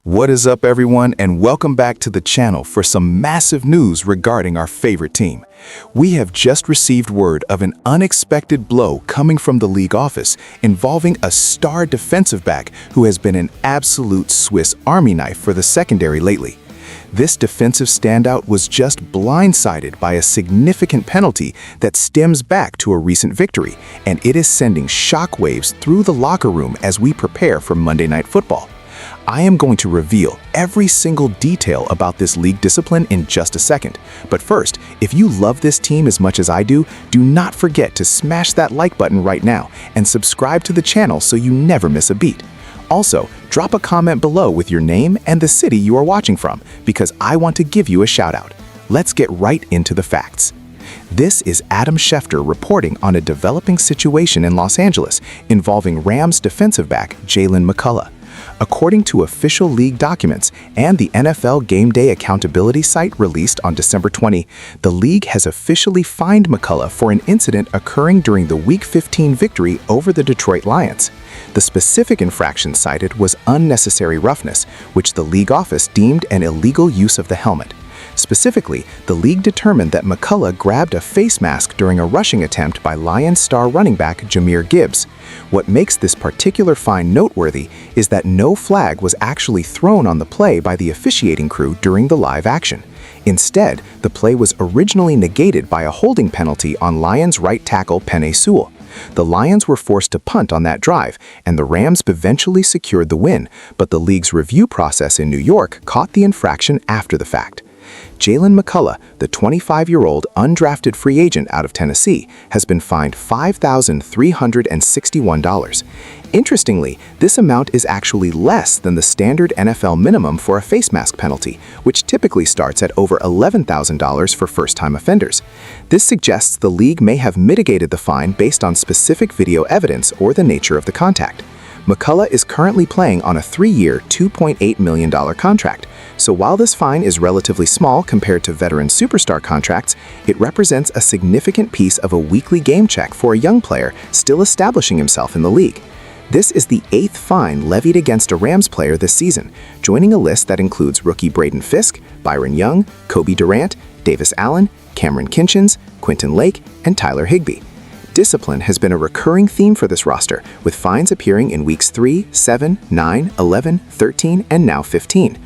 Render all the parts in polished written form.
What is up, everyone, and welcome back to the channel for some massive news regarding our favorite team. We have just received word of an unexpected blow coming from the league office involving a star defensive back who has been an absolute Swiss Army knife for the secondary lately. This defensive standout was just blindsided by a significant penalty that stems back to a recent victory, and it is sending shockwaves through the locker room as we prepare for Monday Night Football. I am going to reveal every single detail about this league discipline in just a second. But first, if you love this team as much as I do not forget to smash that like button right now and subscribe to the channel so you never miss a beat. Also, drop a comment below with your name and the city you are watching from, because I want to give you a shout out. Let's get right into the facts. This is Adam Schefter reporting on a developing situation in Los Angeles involving Rams defensive back Jalen McCullough. According to official league documents and the NFL Game Day Accountability site released on December 20, the league has officially fined McCullough for an incident occurring during the Week 15 victory over the Detroit Lions. The specific infraction cited was unnecessary roughness, which the league office deemed an illegal use of the helmet. Specifically, the league determined that McCullough grabbed a face mask during a rushing attempt by Lions star running back Jahmyr Gibbs. What makes this particular fine noteworthy is that no flag was actually thrown on the play by the officiating crew during the live action. Instead, the play was originally negated by a holding penalty on Lions right tackle Penei Sewell. The Lions were forced to punt on that drive, and the Rams eventually secured the win, but the league's review process in New York caught the infraction after the fact. Jalen McCullough, the 25-year-old undrafted free agent out of Tennessee, has been fined $5,361. Interestingly, this amount is actually less than the standard NFL minimum for a face mask penalty, which typically starts at over $11,000 for first-time offenders. This suggests the league may have mitigated the fine based on specific video evidence or the nature of the contact. McCullough is currently playing on a 3-year, $2.8 million contract. So while this fine is relatively small compared to veteran superstar contracts, it represents a significant piece of a weekly game check for a young player still establishing himself in the league. This is the 8th fine levied against a Rams player this season, joining a list that includes rookie Braden Fisk, Byron Young, Kobe Durant, Davis Allen, Cameron Kinchens, Quentin Lake, and Tyler Higbee. Discipline has been a recurring theme for this roster, with fines appearing in weeks 3, 7, 9, 11, 13, and now 15.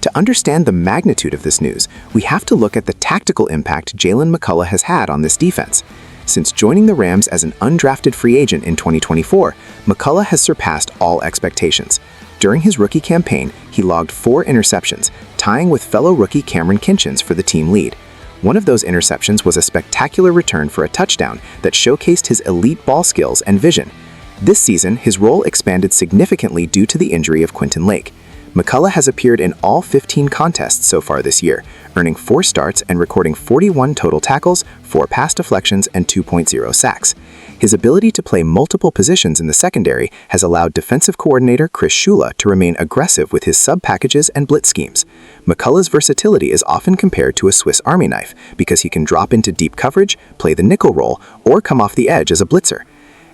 To understand the magnitude of this news, we have to look at the tactical impact Jalen McCullough has had on this defense. Since joining the Rams as an undrafted free agent in 2024, McCullough has surpassed all expectations. During his rookie campaign, he logged 4 interceptions, tying with fellow rookie Cameron Kinchens for the team lead. One of those interceptions was a spectacular return for a touchdown that showcased his elite ball skills and vision. This season, his role expanded significantly due to the injury of Quentin Lake. McCullough has appeared in all 15 contests so far this year, earning 4 starts and recording 41 total tackles, 4 pass deflections, and 2.0 sacks. His ability to play multiple positions in the secondary has allowed defensive coordinator Chris Shula to remain aggressive with his sub-packages and blitz schemes. McCullough's versatility is often compared to a Swiss Army knife because he can drop into deep coverage, play the nickel role, or come off the edge as a blitzer.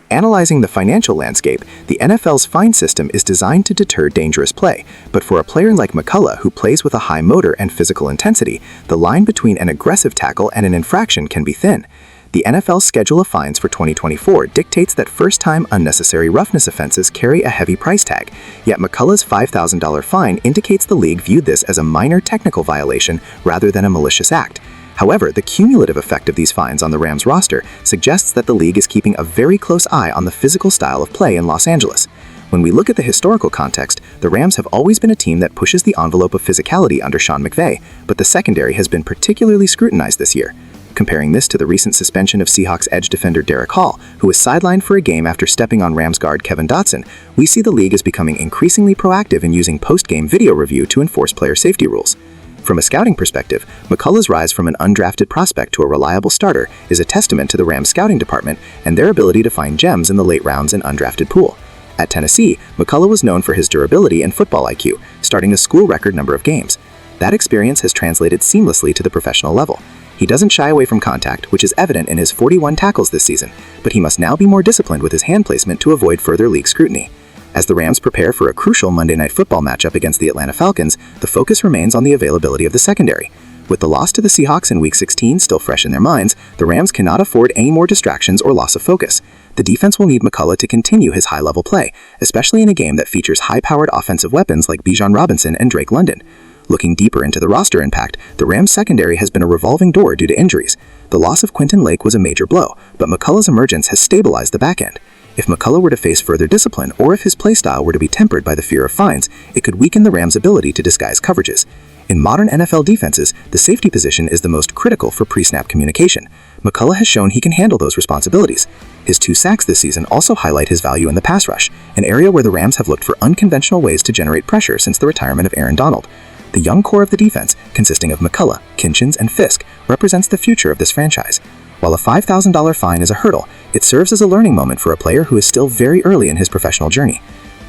Analyzing the financial landscape, the NFL's fine system is designed to deter dangerous play, but for a player like McCullough who plays with a high motor and physical intensity, the line between an aggressive tackle and an infraction can be thin. The NFL's schedule of fines for 2024 dictates that first-time unnecessary roughness offenses carry a heavy price tag, yet McCullough's $5,000 fine indicates the league viewed this as a minor technical violation rather than a malicious act. However, the cumulative effect of these fines on the Rams roster suggests that the league is keeping a very close eye on the physical style of play in Los Angeles. When we look at the historical context, the Rams have always been a team that pushes the envelope of physicality under Sean McVay, but the secondary has been particularly scrutinized this year. Comparing this to the recent suspension of Seahawks edge defender Derek Hall, who was sidelined for a game after stepping on Rams guard Kevin Dotson, we see the league is becoming increasingly proactive in using post-game video review to enforce player safety rules. From a scouting perspective, McCullough's rise from an undrafted prospect to a reliable starter is a testament to the Rams scouting department and their ability to find gems in the late rounds and undrafted pool. At Tennessee, McCullough was known for his durability and football IQ, starting a school record number of games. That experience has translated seamlessly to the professional level. He doesn't shy away from contact, which is evident in his 41 tackles this season, but he must now be more disciplined with his hand placement to avoid further league scrutiny. As the Rams prepare for a crucial Monday Night Football matchup against the Atlanta Falcons, the focus remains on the availability of the secondary. With the loss to the Seahawks in Week 16 still fresh in their minds, the Rams cannot afford any more distractions or loss of focus. The defense will need McCullough to continue his high-level play, especially in a game that features high-powered offensive weapons like Bijan Robinson and Drake London. Looking deeper into the roster impact, the Rams' secondary has been a revolving door due to injuries. The loss of Quentin Lake was a major blow, but McCullough's emergence has stabilized the back end. If McCullough were to face further discipline, or if his playstyle were to be tempered by the fear of fines, it could weaken the Rams' ability to disguise coverages. In modern NFL defenses, the safety position is the most critical for pre-snap communication. McCullough has shown he can handle those responsibilities. His 2 sacks this season also highlight his value in the pass rush, an area where the Rams have looked for unconventional ways to generate pressure since the retirement of Aaron Donald. The young core of the defense, consisting of McCullough, Kinchins, and Fisk, represents the future of this franchise. While a $5,000 fine is a hurdle, it serves as a learning moment for a player who is still very early in his professional journey.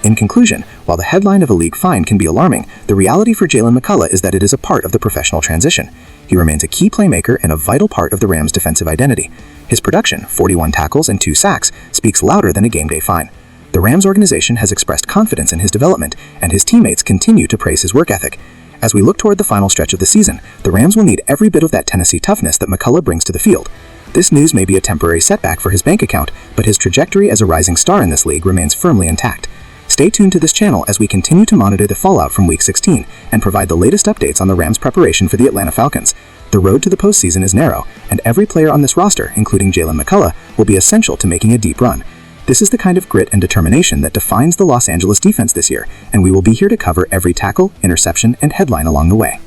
In conclusion, while the headline of a league fine can be alarming, the reality for Jalen McCullough is that it is a part of the professional transition. He remains a key playmaker and a vital part of the Rams' defensive identity. His production, 41 tackles and 2 sacks, speaks louder than a game-day fine. The Rams organization has expressed confidence in his development, and his teammates continue to praise his work ethic. As we look toward the final stretch of the season, the Rams will need every bit of that Tennessee toughness that McCullough brings to the field. This news may be a temporary setback for his bank account, but his trajectory as a rising star in this league remains firmly intact. Stay tuned to this channel as we continue to monitor the fallout from Week 16 and provide the latest updates on the Rams' preparation for the Atlanta Falcons. The road to the postseason is narrow, and every player on this roster, including Jalen McCullough, will be essential to making a deep run. This is the kind of grit and determination that defines the Los Angeles defense this year, and we will be here to cover every tackle, interception, and headline along the way.